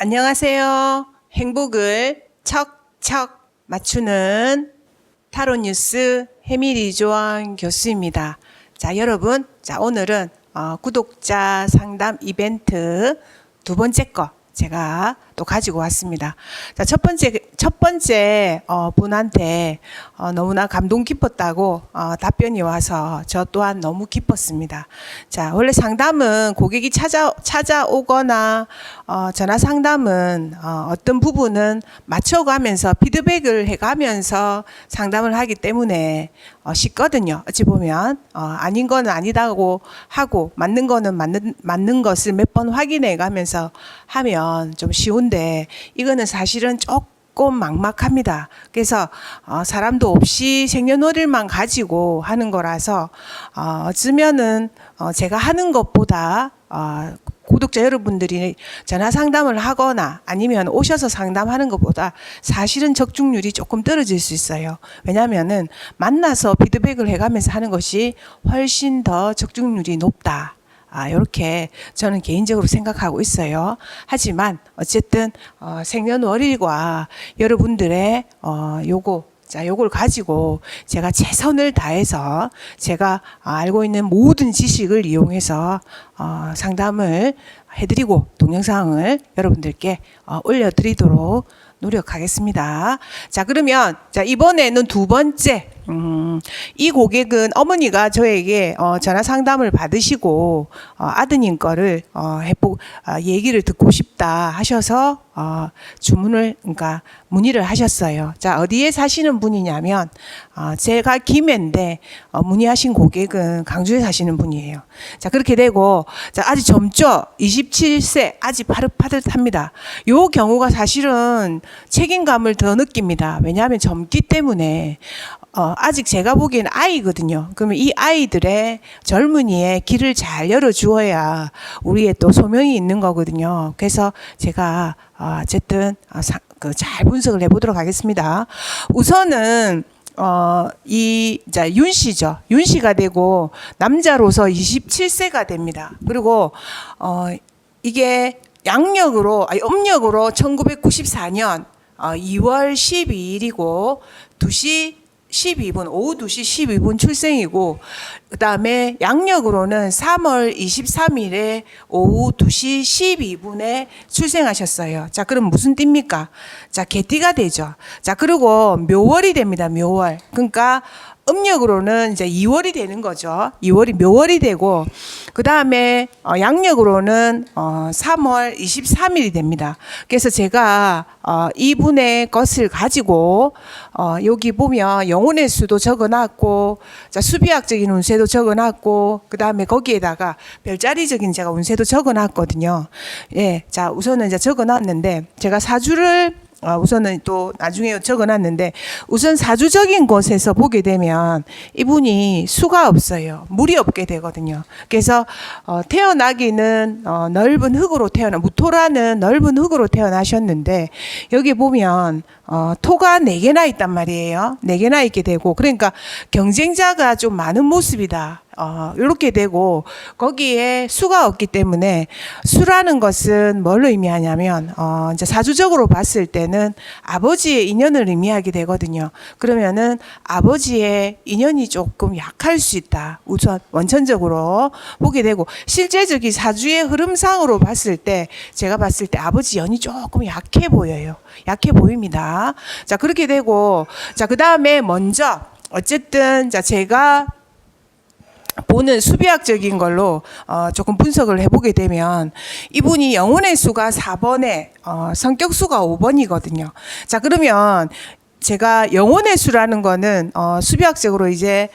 안녕하세요. 행복을 척척 맞추는 타로 뉴스 해미리조원 교수입니다. 자, 여러분, 오늘은 구독자 상담 이벤트 두 번째 거 제가 또 가지고 왔습니다. 자, 첫 번째 분한테 너무나 감동 깊었다고 답변이 와서 저 또한 너무 기뻤습니다. 자, 원래 상담은 고객이 찾아오거나 전화 상담은 어떤 부분은 맞춰가면서 피드백을 해가면서 상담을 하기 때문에 쉽거든요. 어찌 보면 아닌 거는 아니다고 하고 맞는 거는 맞는 것을 몇 번 확인해 가면서 하면 좀 쉬운데, 이거는 사실은 조금 막막합니다. 그래서 사람도 없이 생년월일만 가지고 하는 거라서 어쩌면은 제가 하는 것보다 구독자 여러분들이 전화 상담을 하거나 아니면 오셔서 상담하는 것보다 사실은 적중률이 조금 떨어질 수 있어요. 왜냐하면은 만나서 피드백을 해가면서 하는 것이 훨씬 더 적중률이 높다. 이렇게 저는 개인적으로 생각하고 있어요. 하지만 어쨌든 생년월일과 여러분들의 요걸 가지고 제가 최선을 다해서 제가 알고 있는 모든 지식을 이용해서 상담을 해드리고 동영상을 여러분들께 올려드리도록 노력하겠습니다. 자, 그러면 이번에는 두 번째, 이 고객은 어머니가 저에게 전화 상담을 받으시고 아드님 거를 얘기를 듣고 싶다 하셔서 그러니까 문의를 하셨어요. 자, 어디에 사시는 분이냐면 제가 김해인데 문의하신 고객은 강주에 사시는 분이에요. 자, 그렇게 되고 아직 젊죠. 27세, 아직 파릇파릇합니다. 요 경우가 사실은 책임감을 더 느낍니다. 왜냐하면 젊기 때문에 아직 제가 보기엔 아이거든요. 그러면 이 아이들의 젊은이의 길을 잘 열어주어야 우리의 또 소명이 있는 거거든요. 그래서 제가 어쨌든 잘 분석을 해보도록 하겠습니다. 우선은 윤씨죠. 윤씨가 되고 남자로서 27세가 됩니다. 그리고 이게 음력으로 1994년 2월 12일이고 2시 12분, 오후 2시 12분 출생이고, 그 다음에 양력으로는 3월 23일에 오후 2시 12분에 출생하셨어요. 자, 그럼 무슨 띠입니까? 자, 개띠가 되죠. 자, 그리고 묘월이 됩니다. 묘월. 그러니까 음력으로는 이제 2월이 되는 거죠. 2월이 묘월이 되고, 그 다음에 양력으로는 3월 23일이 됩니다. 그래서 제가 이분의 것을 가지고 여기 보면 영혼의 수도 적어놨고, 자, 수비학적인 운세도 적어놨고, 그 다음에 거기에다가 별자리적인 제가 운세도 적어놨거든요. 예, 자, 우선은 이제 적어놨는데 제가 사주를 우선은 또 나중에 적어놨는데, 우선 사주적인 곳에서 보게 되면 이분이 수가 없어요. 물이 없게 되거든요. 그래서 태어나기는 넓은 흙으로 무토라는 넓은 흙으로 태어나셨는데, 여기 보면 토가 4개나 있단 말이에요. 4개나 있게 되고, 그러니까 경쟁자가 좀 많은 모습이다. 이렇게 되고, 거기에 수가 없기 때문에, 수라는 것은 뭘 의미하냐면 이제 사주적으로 봤을 때는 아버지의 인연을 의미하게 되거든요. 그러면은 아버지의 인연이 조금 약할 수 있다. 우선 원천적으로 보게 되고, 실제적인 사주의 흐름상으로 봤을 때 제가 봤을 때 아버지 연이 조금 약해 보여요. 약해 보입니다. 자, 그렇게 되고, 자, 그 다음에 먼저 어쨌든 제가 보는 수비학적인 걸로 조금 분석을 해보게 되면, 이분이 영혼의 수가 4번에 성격 수가 5번이거든요. 자, 그러면 제가 영혼의 수라는 거는 수비학적으로 이제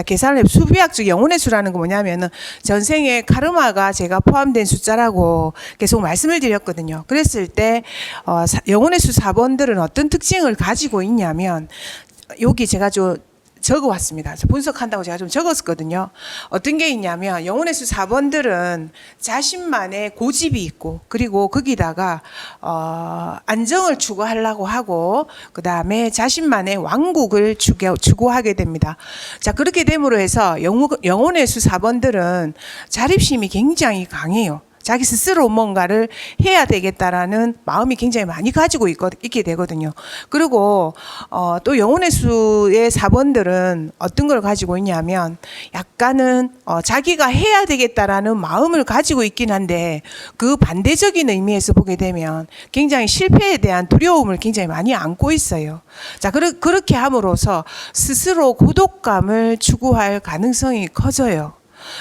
계산을 해. 수비학적 영혼의 수라는 거 뭐냐면은 전생에 카르마가 제가 포함된 숫자라고 계속 말씀을 드렸거든요. 그랬을 때 영혼의 수 4번들은 어떤 특징을 가지고 있냐면, 여기 제가 적어왔습니다. 분석한다고 제가 좀 적었거든요. 어떤 게 있냐면, 영혼의 수 4번들은 자신만의 고집이 있고, 그리고 거기다가 안정을 추구하려고 하고, 그 다음에 자신만의 왕국을 추구하게 됩니다. 자, 그렇게 됨으로 해서 영혼의 수 4번들은 자립심이 굉장히 강해요. 자기 스스로 뭔가를 해야 되겠다라는 마음이 굉장히 많이 가지고 있게 되거든요. 그리고 또 영혼의 수의 4번들은 어떤 걸 가지고 있냐면 약간은 자기가 해야 되겠다라는 마음을 가지고 있긴 한데 그 반대적인 의미에서 보게 되면 굉장히 실패에 대한 두려움을 굉장히 많이 안고 있어요. 자, 그렇게 함으로써 스스로 고독감을 추구할 가능성이 커져요.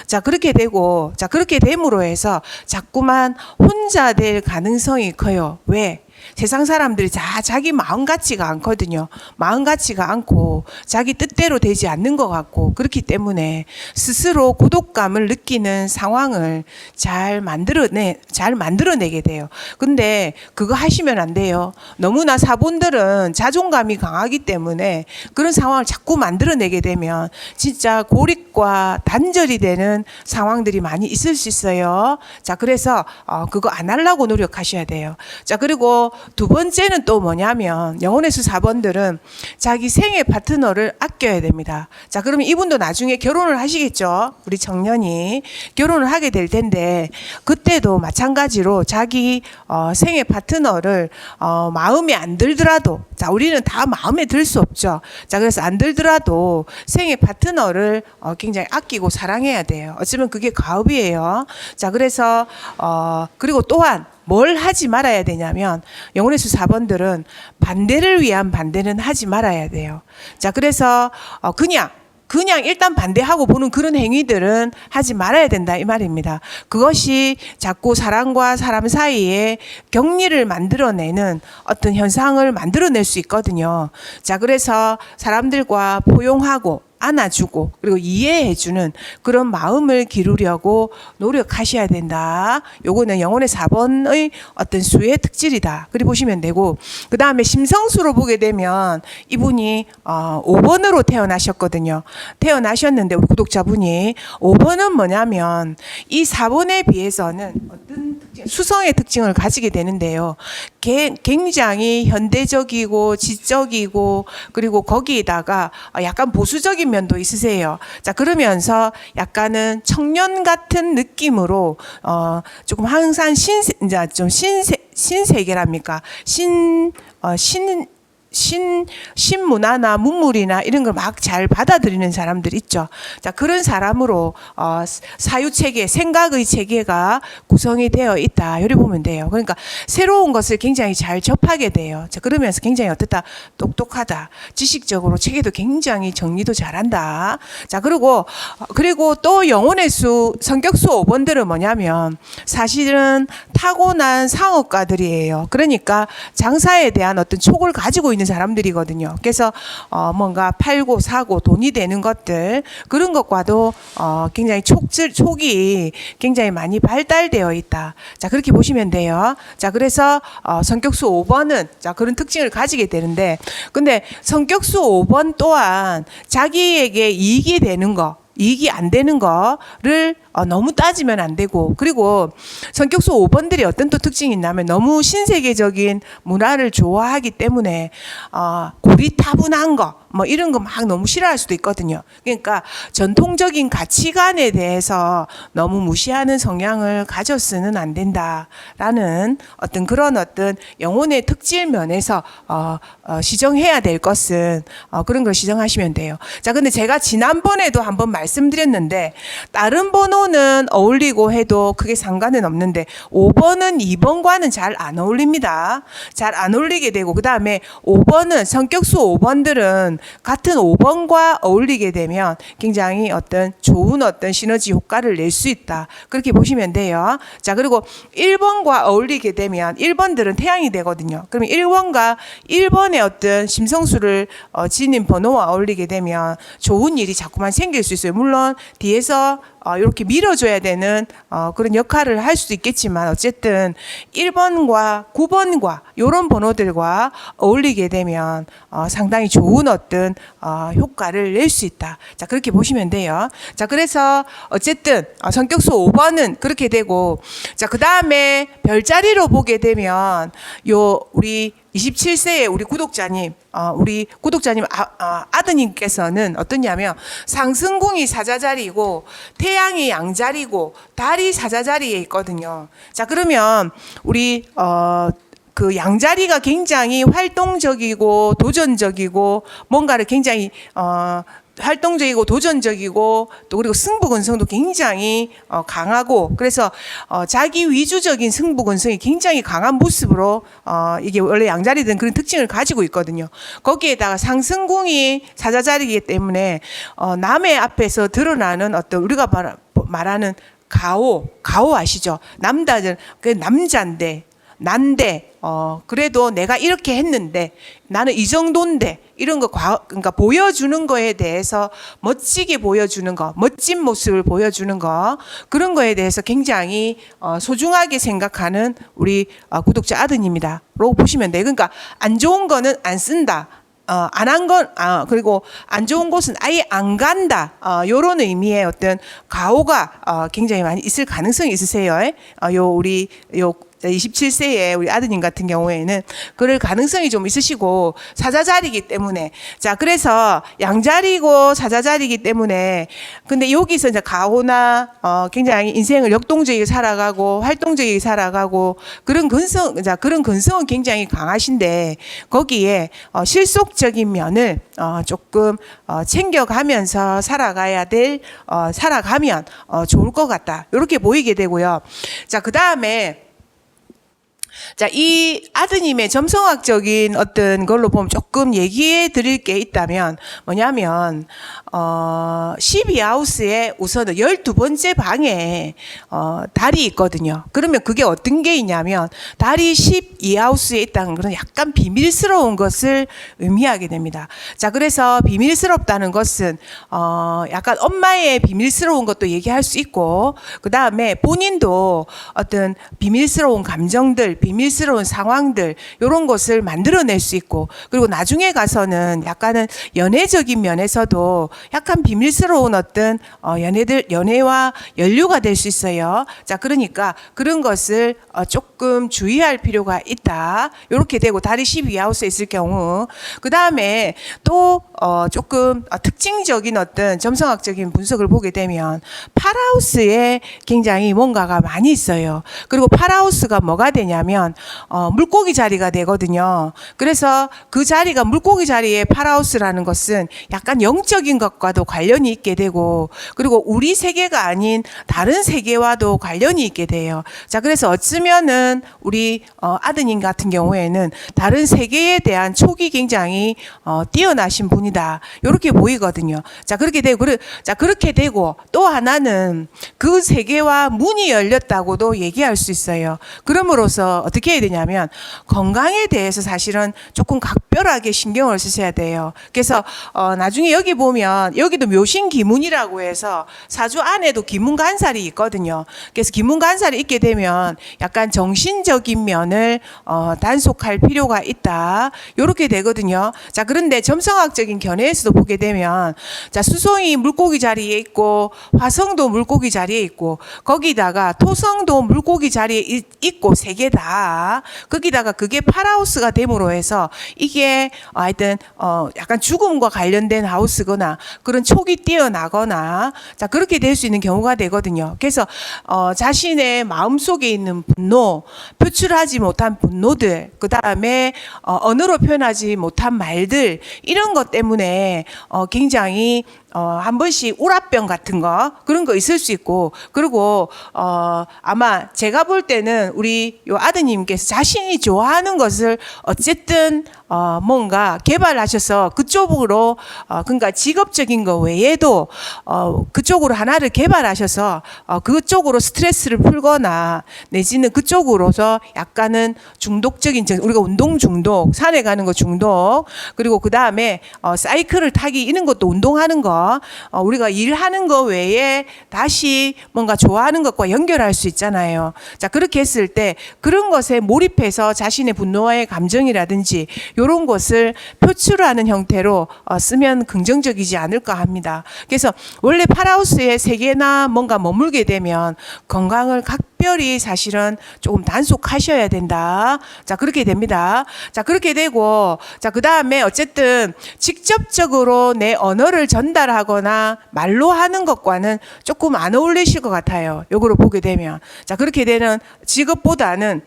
자, 그렇게 되고, 자, 그렇게 됨으로 해서 자꾸만 혼자 될 가능성이 커요. 왜? 세상 사람들이 자기 마음 같지가 않거든요. 마음 같지가 않고 자기 뜻대로 되지 않는 것 같고 그렇기 때문에 스스로 고독감을 느끼는 상황을 잘 만들어내게 돼요. 근데 그거 하시면 안 돼요. 너무나 사본들은 자존감이 강하기 때문에 그런 상황을 자꾸 만들어내게 되면 진짜 고립과 단절이 되는 상황들이 많이 있을 수 있어요. 자, 그래서 그거 안 하려고 노력하셔야 돼요. 자, 그리고 두 번째는 또 뭐냐면 영혼의 수 4번들은 자기 생애 파트너를 아껴야 됩니다. 자, 그러면 이분도 나중에 결혼을 하시겠죠. 우리 청년이 결혼을 하게 될 텐데 그때도 마찬가지로 자기 생애 파트너를 마음에 안 들더라도, 자, 우리는 다 마음에 들 수 없죠. 자, 그래서 안 들더라도 생애 파트너를 굉장히 아끼고 사랑해야 돼요. 어쩌면 그게 가업이에요. 자, 그래서 그리고 또한 뭘 하지 말아야 되냐면 영혼의 수 4번들은 반대를 위한 반대는 하지 말아야 돼요. 자, 그래서 그냥 일단 반대하고 보는 그런 행위들은 하지 말아야 된다 이 말입니다. 그것이 자꾸 사람과 사람 사이에 격리를 만들어내는 어떤 현상을 만들어낼 수 있거든요. 자, 그래서 사람들과 포용하고 안아주고 그리고 이해해주는 그런 마음을 기르려고 노력하셔야 된다. 요거는 영혼의 4번의 어떤 수의 특질이다. 그리 보시면 되고, 그 다음에 심성수로 보게 되면 이분이 5번으로 태어나셨거든요. 태어나셨는데 우리 구독자분이 5번은 뭐냐면 이 4번에 비해서는 어떤 수성의 특징을 가지게 되는데요. 굉장히 현대적이고 지적이고 그리고 거기에다가 약간 보수적인 면도 있으세요. 자, 그러면서 약간은 청년 같은 느낌으로 조금 항상 신세계랍니까? 신문화나 문물이나 이런 걸 막 잘 받아들이는 사람들 있죠. 자, 그런 사람으로 사유체계, 생각의 체계가 구성이 되어 있다. 이렇게 보면 돼요. 그러니까 새로운 것을 굉장히 잘 접하게 돼요. 자, 그러면서 굉장히 어떻다? 똑똑하다. 지식적으로 체계도 굉장히 정리도 잘한다. 자, 그리고 또 영혼의 수, 성격수 5번들은 뭐냐면 사실은 타고난 상업가들이에요. 그러니까 장사에 대한 어떤 촉을 가지고 있는 사람들이거든요. 그래서 뭔가 팔고 사고 돈이 되는 것들, 그런 것과도 굉장히 촉이 굉장히 많이 발달되어 있다. 자, 그렇게 보시면 돼요. 자, 그래서 성격수 5번은 자, 그런 특징을 가지게 되는데, 근데 성격수 5번 또한 자기에게 이익이 되는 거, 이익이 안 되는 거를 너무 따지면 안 되고, 그리고 성격수 5번들이 어떤 또 특징이 있냐면 너무 신세계적인 문화를 좋아하기 때문에 고리타분한 거 뭐 이런 거 막 너무 싫어할 수도 있거든요. 그러니까 전통적인 가치관에 대해서 너무 무시하는 성향을 가졌으면 안 된다라는 어떤 그런 어떤 영혼의 특질 면에서 시정해야 될 것은 그런 걸 시정하시면 돼요. 자, 근데 제가 지난번에도 한번 말씀드렸는데 다른 번호는 어울리고 해도 크게 상관은 없는데 5번은 2번과는 잘 안 어울립니다. 잘 안 어울리게 되고, 그 다음에 5번은 성격수 5번들은 같은 5번과 어울리게 되면 굉장히 어떤 좋은 어떤 시너지 효과를 낼 수 있다. 그렇게 보시면 돼요. 자, 그리고 1번과 어울리게 되면 1번들은 태양이 되거든요. 그러면 1번의 어떤 심성수를 지닌 번호와 어울리게 되면 좋은 일이 자꾸만 생길 수 있어요. 물론 뒤에서 이렇게 밀어줘야 되는 그런 역할을 할 수도 있겠지만 어쨌든 1번과 9번과 이런 번호들과 어울리게 되면 상당히 좋은 어떤 효과를 낼 수 있다. 자, 그렇게 보시면 돼요. 자, 그래서 어쨌든 성격수 5번은 그렇게 되고, 자, 그 다음에 별자리로 보게 되면 우리 27세의 우리 구독자님, 아드님께서는 어떠냐면 상승궁이 사자자리고 태양이 양자리고 달이 사자자리에 있거든요. 자, 그러면 우리 그 양자리가 굉장히 활동적이고 도전적이고 뭔가를 굉장히 활동적이고 도전적이고 또 그리고 승부근성도 굉장히 강하고 그래서 자기 위주적인 승부근성이 굉장히 강한 모습으로 이게 원래 양자리든 그런 특징을 가지고 있거든요. 거기에다가 상승궁이 사자자리이기 때문에 남의 앞에서 드러나는 어떤 우리가 말하는 가오 아시죠? 남자들 그 남자인데 난데 그래도 내가 이렇게 했는데 나는 이 정도인데 이런 거 그러니까 보여주는 거에 대해서 멋지게 보여주는 거, 멋진 모습을 보여주는 거 그런 거에 대해서 굉장히 소중하게 생각하는 우리 구독자 아드님이다라고 보시면 돼요. 그러니까 안 좋은 거는 안 쓴다. 안 한 건, 그리고 안 좋은 곳은 아예 안 간다. 요런 의미의 어떤 가오가 굉장히 많이 있을 가능성이 있으세요. 우리 27세의 우리 아드님 같은 경우에는 그럴 가능성이 좀 있으시고 사자자리이기 때문에 자 그래서 양자리고 사자자리이기 때문에 근데 여기서 이제 가오나 굉장히 인생을 역동적이게 살아가고 활동적이게 살아가고 그런 근성은 굉장히 강하신데 거기에 실속적인 면을 조금 챙겨가면서 살아가면 좋을 것 같다 이렇게 보이게 되고요. 자 그다음에 자, 이 아드님의 점성학적인 어떤 걸로 보면 조금 얘기해 드릴 게 있다면 뭐냐면 12하우스에 우선은 12번째 방에 달이 있거든요. 그러면 그게 어떤 게 있냐면 달이 12하우스에 있다는 것은 약간 비밀스러운 것을 의미하게 됩니다. 자, 그래서 비밀스럽다는 것은 약간 엄마의 비밀스러운 것도 얘기할 수 있고 그 다음에 본인도 어떤 비밀스러운 감정들 비밀스러운 상황들 이런 것을 만들어낼 수 있고 그리고 나중에 가서는 약간은 연애적인 면에서도 약간 비밀스러운 어떤 연애와 연류가 될 수 있어요. 자 그러니까 그런 것을 조금 주의할 필요가 있다. 이렇게 되고 달이 12하우스에 있을 경우 그 다음에 또 조금 특징적인 어떤 점성학적인 분석을 보게 되면 8하우스에 굉장히 뭔가가 많이 있어요. 그리고 8하우스가 뭐가 되냐면 물고기 자리가 되거든요. 그래서 그 자리가 물고기 자리의 8하우스라는 것은 약간 영적인 것과도 관련이 있게 되고 그리고 우리 세계가 아닌 다른 세계와도 관련이 있게 돼요. 자 그래서 어쩌면은 우리 아드님 같은 경우에는 다른 세계에 대한 촉이 굉장히 뛰어나신 분이다. 이렇게 보이거든요. 자 그렇게 되고 또 하나는 그 세계와 문이 열렸다고도 얘기할 수 있어요. 그럼으로써 어떻게 해야 되냐면 건강에 대해서 사실은 조금 각별하게 신경을 쓰셔야 돼요. 그래서 나중에 여기 보면 여기도 묘신기문이라고 해서 사주 안에도 기문간살이 있거든요. 그래서 기문간살이 있게 되면 약간 정신적인 면을 단속할 필요가 있다. 이렇게 되거든요. 자 그런데 점성학적인 견해에서도 보게 되면 자 수성이 물고기 자리에 있고 화성도 물고기 자리에 있고 거기다가 토성도 물고기 자리에 있고 세 개 다 거기다가 그게 8하우스가 됨으로 해서 이게 하여튼 약간 죽음과 관련된 하우스거나 그런 촉이 뛰어나거나 자 그렇게 될 수 있는 경우가 되거든요. 그래서 자신의 마음속에 있는 분노, 표출하지 못한 분노들, 그 다음에 언어로 표현하지 못한 말들 이런 것 때문에 굉장히 한 번씩 우라병 같은 거 그런 거 있을 수 있고 그리고 아마 제가 볼 때는 우리 요 아드님께서 자신이 좋아하는 것을 어쨌든 뭔가 개발하셔서 그쪽으로 그러니까 직업적인 거 외에도 그쪽으로 하나를 개발하셔서 그쪽으로 스트레스를 풀거나 내지는 그쪽으로서 약간은 중독적인 우리가 운동 중독, 산에 가는 거 중독 그리고 그 다음에 사이클을 타기 이런 것도 운동하는 거 우리가 일하는 거 외에 다시 뭔가 좋아하는 것과 연결할 수 있잖아요. 자 그렇게 했을 때 그런 것에 몰입해서 자신의 분노와의 감정이라든지 요런 것을 표출하는 형태로 쓰면 긍정적이지 않을까 합니다. 그래서 원래 파라하우스에 3개나 뭔가 머물게 되면 건강을 각별히 사실은 조금 단속하셔야 된다. 자, 그렇게 됩니다. 자, 그렇게 되고, 자, 그 다음에 어쨌든 직접적으로 내 언어를 전달하거나 말로 하는 것과는 조금 안 어울리실 것 같아요. 요거를 보게 되면. 자, 그렇게 되는 직업보다는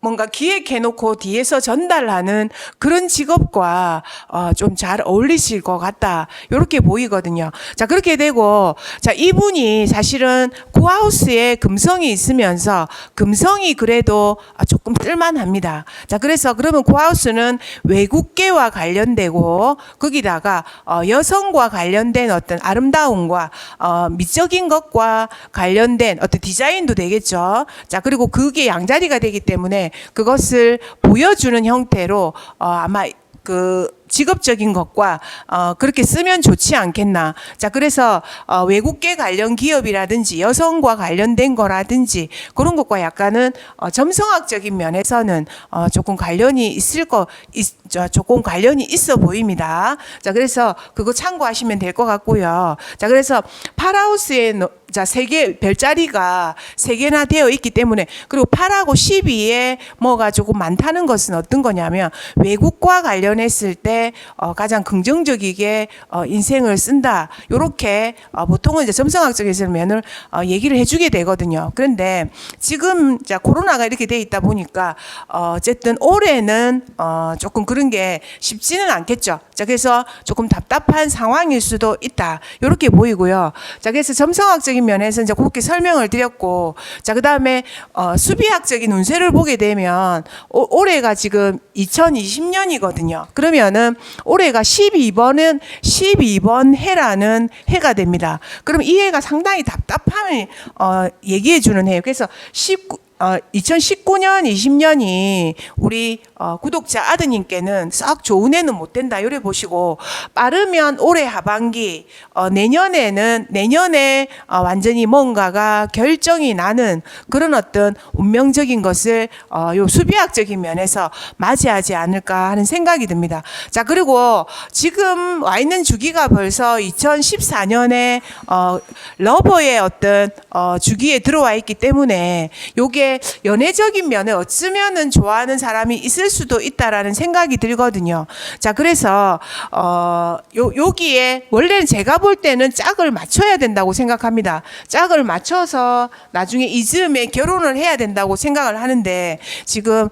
뭔가 기획해놓고 뒤에서 전달하는 그런 직업과 좀 잘 어울리실 것 같다. 이렇게 보이거든요. 자, 그렇게 되고, 자, 이분이 사실은 고하우스에 금성이 있으면서 금성이 그래도 조금 쓸만합니다. 자, 그래서 그러면 고하우스는 외국계와 관련되고 거기다가 여성과 관련된 어떤 아름다움과 미적인 것과 관련된 어떤 디자인도 되겠죠. 자, 그리고 그게 양자리가 되기 때문에 그것을 보여주는 형태로 아마 그 직업적인 것과 그렇게 쓰면 좋지 않겠나. 자, 그래서 외국계 관련 기업이라든지 여성과 관련된 거라든지 그런 것과 약간은 점성학적인 면에서는 조금 관련이 조금 관련이 있어 보입니다. 자, 그래서 그거 참고하시면 될 것 같고요. 자, 그래서 파라하우스에 자, 3개 별자리가 3개나 되어 있기 때문에, 그리고 8하고 12에 뭐가 조금 많다는 것은 어떤 거냐면 외국과 관련했을 때 가장 긍정적이게 인생을 쓴다. 요렇게 보통은 이제 점성학적인 면을 얘기를 해주게 되거든요. 그런데 지금 자, 코로나가 이렇게 돼 있다 보니까 어쨌든 올해는 조금 그런 게 쉽지는 않겠죠. 자, 그래서 조금 답답한 상황일 수도 있다. 요렇게 보이고요. 자, 그래서 점성학적인 면에서 이제 그렇게 설명을 드렸고, 자, 그 다음에 수비학적인 운세를 보게 되면 올해가 지금 2020년이거든요. 그러면은 올해가 12번 해라는 해가 됩니다. 그럼 이 해가 상당히 답답함을 얘기해 주는 해예요. 그래서 2019년, 20년이 우리 구독자 아드님께는 썩 좋은 해는 못 된다. 이래 보시고, 빠르면 올해 하반기, 내년에 완전히 뭔가가 결정이 나는 그런 어떤 운명적인 것을 요 수비학적인 면에서 맞이하지 않을까 하는 생각이 듭니다. 자, 그리고 지금 와 있는 주기가 벌써 2014년에 러버의 어떤 주기에 들어와 있기 때문에 요게 연애적인 면에 어쩌면은 좋아하는 사람이 있을 수도 있다라는 생각이 들거든요. 자, 그래서 여기에 원래는 제가 볼 때는 짝을 맞춰야 된다고 생각합니다. 짝을 맞춰서 나중에 이 즈음에 결혼을 해야 된다고 생각을 하는데, 지금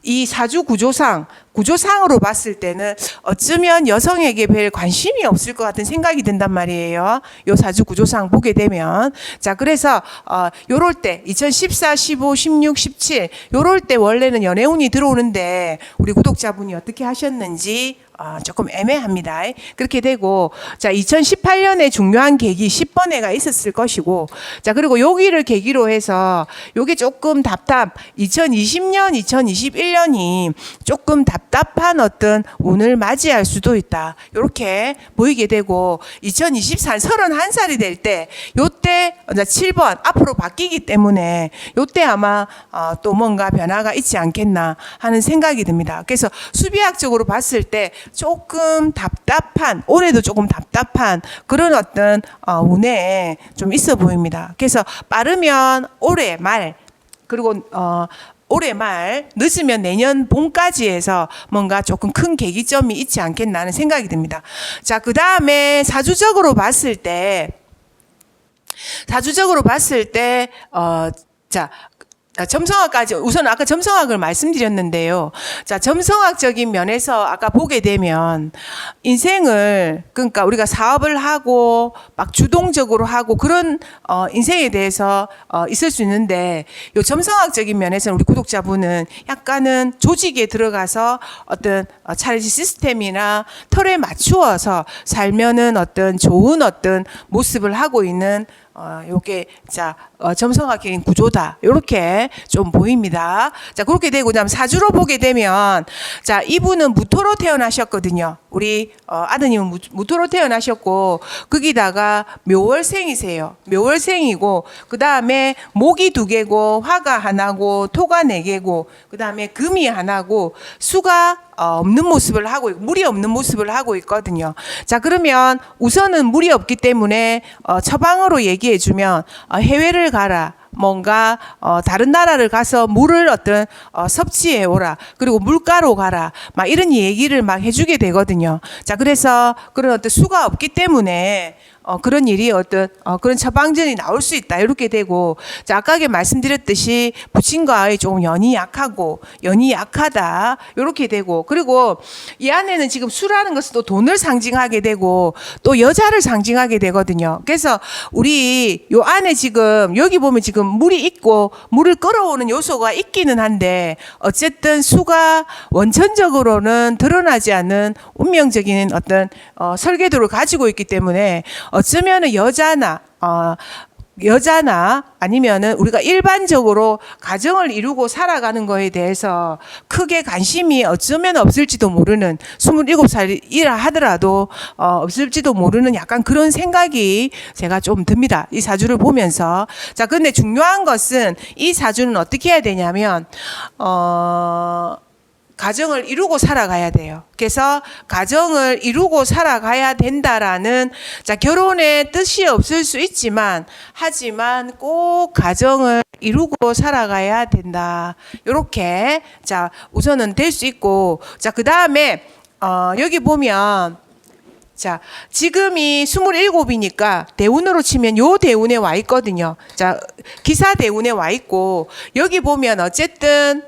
이 사주 구조상으로 봤을 때는 어쩌면 여성에게 별 관심이 없을 것 같은 생각이 든단 말이에요. 요 사주 구조상 보게 되면. 자, 그래서 요럴 때 2014, 15, 16, 17 요럴 때 원래는 연애운이 들어오는데 우리 구독자분이 어떻게 하셨는지 조금 애매합니다. 그렇게 되고, 자, 2018년에 중요한 계기 10번회가 있었을 것이고, 자, 그리고 여기를 계기로 해서 요게 조금 2020년, 2021년이 조금 답답한 어떤 운을 맞이할 수도 있다. 이렇게 보이게 되고, 2024년 31살이 될 때, 요때 7번 앞으로 바뀌기 때문에 요때 아마 또 뭔가 변화가 있지 않겠나 하는 생각이 듭니다. 그래서 수비학적으로 봤을 때 조금 답답한, 올해도 조금 답답한 그런 어떤 운에 좀 있어 보입니다. 그래서 빠르면 올해 말, 그리고 올해 말, 늦으면 내년 봄까지 해서 뭔가 조금 큰 계기점이 있지 않겠나 하는 생각이 듭니다. 자, 그 다음에 사주적으로 봤을 때 자, 점성학까지, 우선 아까 점성학을 말씀드렸는데요. 자, 점성학적인 면에서 아까 보게 되면 인생을, 그러니까 우리가 사업을 하고 막 주동적으로 하고 그런 인생에 대해서 있을 수 있는데, 요 점성학적인 면에서는 우리 구독자분은 약간은 조직에 들어가서 어떤 차라리 시스템이나 틀에 맞추어서 살면은 어떤 좋은 어떤 모습을 하고 있는 요게 자 점성학적인 구조다. 이렇게 좀 보입니다. 자, 그렇게 되고 그다음 사주로 보게 되면 자, 이분은 무토로 태어나셨거든요. 우리 아드님은 무토로 태어나셨고 거기다가 묘월생이세요. 묘월생이고 그다음에 목이 2개고 화가 하나고 토가 4개고 그다음에 금이 하나고 수가 없는 모습을 하고 물이 없는 모습을 하고 있거든요. 자, 그러면 우선은 물이 없기 때문에 처방으로 얘기해 주면 해외를 가라. 뭔가 다른 나라를 가서 물을 섭취해 오라. 그리고 물가로 가라. 막 이런 얘기를 막 해주게 되거든요. 자, 그래서 그런 수가 없기 때문에 그런 일이 그런 처방전이 나올 수 있다. 이렇게 되고, 자, 아까게 말씀드렸듯이 부친과의 조금 연이 약하다. 이렇게 되고, 그리고 이 안에는 지금 수라는 것은 또 돈을 상징하게 되고, 또 여자를 상징하게 되거든요. 그래서 우리 요 안에 지금, 여기 보면 지금 물이 있고, 물을 끌어오는 요소가 있기는 한데, 어쨌든 수가 원천적으로는 드러나지 않는 운명적인 설계도를 가지고 있기 때문에, 어쩌면은 여자나 아니면은 우리가 일반적으로 가정을 이루고 살아가는 거에 대해서 크게 관심이 어쩌면 없을지도 모르는 27살이라 하더라도 없을지도 모르는 약간 그런 생각이 제가 좀 듭니다. 이 사주를 보면서. 자, 근데 중요한 것은 이 사주는 어떻게 해야 되냐면 가정을 이루고 살아가야 돼요. 그래서 가정을 이루고 살아가야 된다라는, 자, 결혼의 뜻이 없을 수 있지만, 하지만 꼭 가정을 이루고 살아가야 된다. 요렇게, 자, 우선은 될 수 있고, 자, 그 다음에, 여기 보면, 자, 지금이 27이니까 대운으로 치면 요 대운에 와 있거든요. 자, 기사 대운에 와 있고, 여기 보면 어쨌든,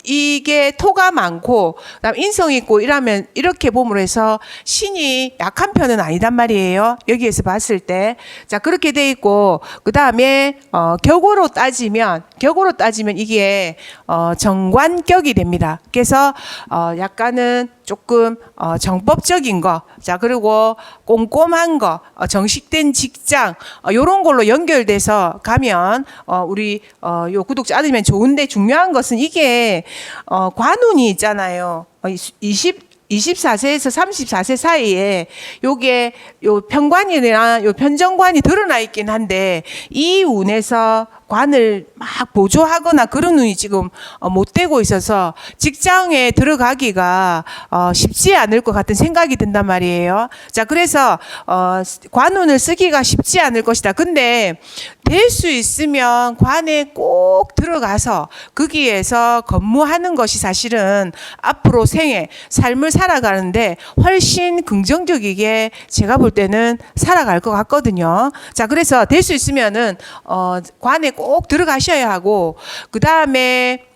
이게 토가 많고 그다음 인성이 있고 이러면 이렇게 봄으로 해서 신이 약한 편은 아니단 말이에요. 여기에서 봤을 때. 자, 그렇게 돼 있고 그다음에 격으로 따지면 이게 정관격이 됩니다. 그래서 약간은 조금 정법적인 거, 자, 그리고 꼼꼼한 거, 정식된 직장 요런 걸로 연결돼서 가면 우리 요 구독자 아들면 좋은데, 중요한 것은 이게 관운이 있잖아요. 24세에서 34세 사이에 요게 요 편관이나 요 편정관이 드러나 있긴 한데, 이 운에서 관을 막 보조하거나 그런 운이 지금 못 되고 있어서 직장에 들어가기가 쉽지 않을 것 같은 생각이 든단 말이에요. 자, 그래서 관운을 쓰기가 쉽지 않을 것이다. 근데 될 수 있으면 관에 꼭 들어가서 거기에서 근무하는 것이 사실은 앞으로 삶을 살아가는데 훨씬 긍정적이게 제가 볼 때는 살아갈 것 같거든요. 자, 그래서 될 수 있으면은 관에 꼭 들어가셔야 하고, 그 다음에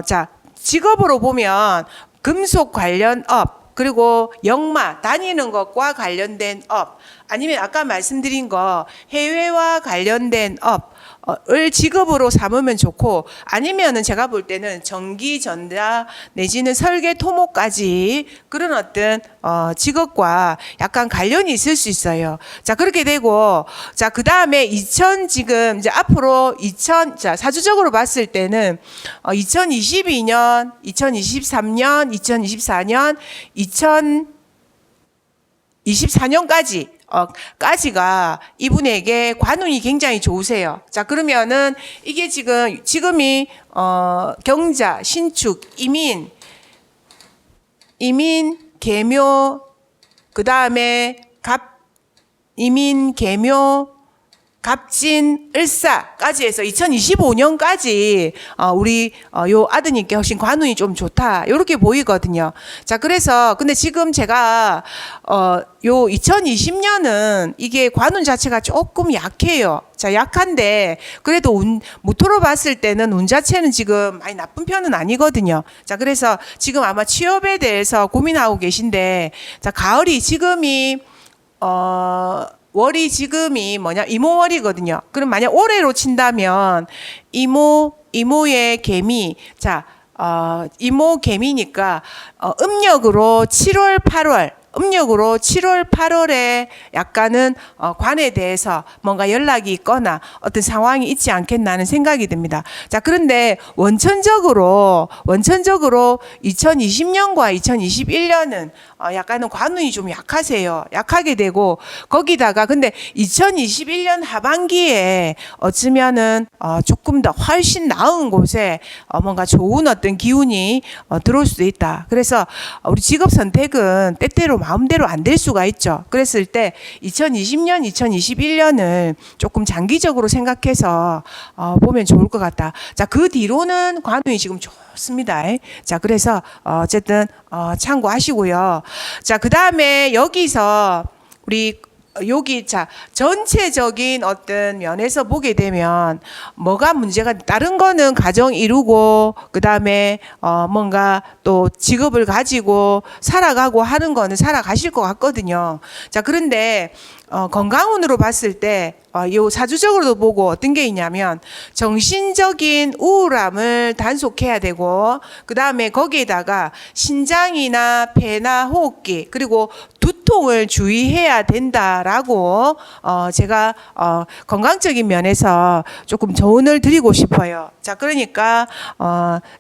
자, 직업으로 보면 금속 관련 업, 그리고 역마 다니는 것과 관련된 업, 아니면 아까 말씀드린 거 해외와 관련된 업을 직업으로 삼으면 좋고, 아니면은 제가 볼 때는 전기 전자 내지는 설계 토목까지 그런 직업과 약간 관련이 있을 수 있어요. 자, 그렇게 되고, 자, 그 다음에 지금 이제 앞으로 자, 사주적으로 봤을 때는 2022년, 2023년, 2024년, 2024년까지 까지가 이분에게 관운이 굉장히 좋으세요. 자, 그러면은 이게 지금이 경자, 신축, 이민, 계묘, 그 다음에 이민, 계묘, 갑진, 을사까지 해서 2025년까지 우리 요 아드님께 훨씬 관운이 좀 좋다, 요렇게 보이거든요. 자, 그래서 근데 지금 제가 요 2020년은 이게 관운 자체가 조금 약해요. 자, 약한데 그래도 무토로 봤을 때는 운 자체는 지금 많이 나쁜 편은 아니거든요. 자, 그래서 지금 아마 취업에 대해서 고민하고 계신데, 자, 가을이 지금이 월이 지금이 이모월이거든요. 그럼 만약 올해로 친다면 이모의 개미, 자, 이모 개미니까 음력으로 7월, 8월 음력으로 7월, 8월에 약간은 관에 대해서 뭔가 연락이 있거나 어떤 상황이 있지 않겠나 하는 생각이 듭니다. 자, 그런데 원천적으로 2020년과 2021년은 약간은 관운이 좀 약하세요. 약하게 되고, 거기다가 근데 2021년 하반기에 어쩌면은 조금 더 훨씬 나은 곳에 뭔가 좋은 어떤 기운이 들어올 수도 있다. 그래서 우리 직업 선택은 때때로 마음대로 안 될 수가 있죠. 그랬을 때 2020년, 2021년을 조금 장기적으로 생각해서 보면 좋을 것 같다. 자, 그 뒤로는 관운이 지금 좋습니다. 자, 그래서 어쨌든 참고하시고요. 자, 그 다음에 여기서 우리 여기 자 전체적인 어떤 면에서 보게 되면 뭐가 문제가, 다른 거는 가정 이루고 그다음에 뭔가 또 직업을 가지고 살아가고 하는 거는 살아가실 것 같거든요. 자, 그런데 건강운으로 봤을 때 요 사주적으로도 보고 어떤 게 있냐면 정신적인 우울함을 단속해야 되고, 그 다음에 거기에다가 신장이나 폐나 호흡기 그리고 두통을 주의해야 된다라고 제가 건강적인 면에서 조금 조언을 드리고 싶어요. 자, 그러니까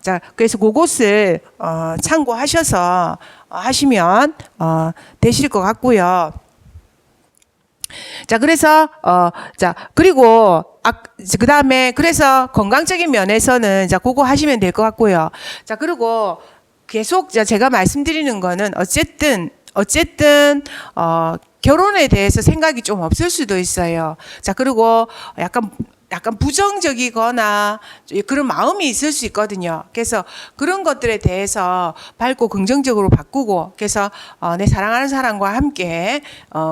자, 그래서 그것을 참고하셔서 하시면 되실 것 같고요. 자, 그래서 자, 그리고 그 다음에 그래서 건강적인 면에서는 자, 그거 하시면 될 것 같고요. 자, 그리고 계속 제가 말씀드리는 거는 어쨌든 결혼에 대해서 생각이 좀 없을 수도 있어요. 자, 그리고 약간 부정적이거나 그런 마음이 있을 수 있거든요. 그래서 그런 것들에 대해서 밝고 긍정적으로 바꾸고, 그래서 내 사랑하는 사람과 함께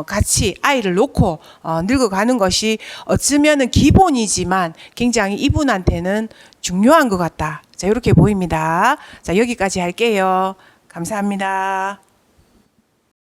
같이 아이를 놓고 늙어가는 것이 어쩌면은 기본이지만 굉장히 이분한테는 중요한 것 같다. 자, 이렇게 보입니다. 자, 여기까지 할게요. 감사합니다.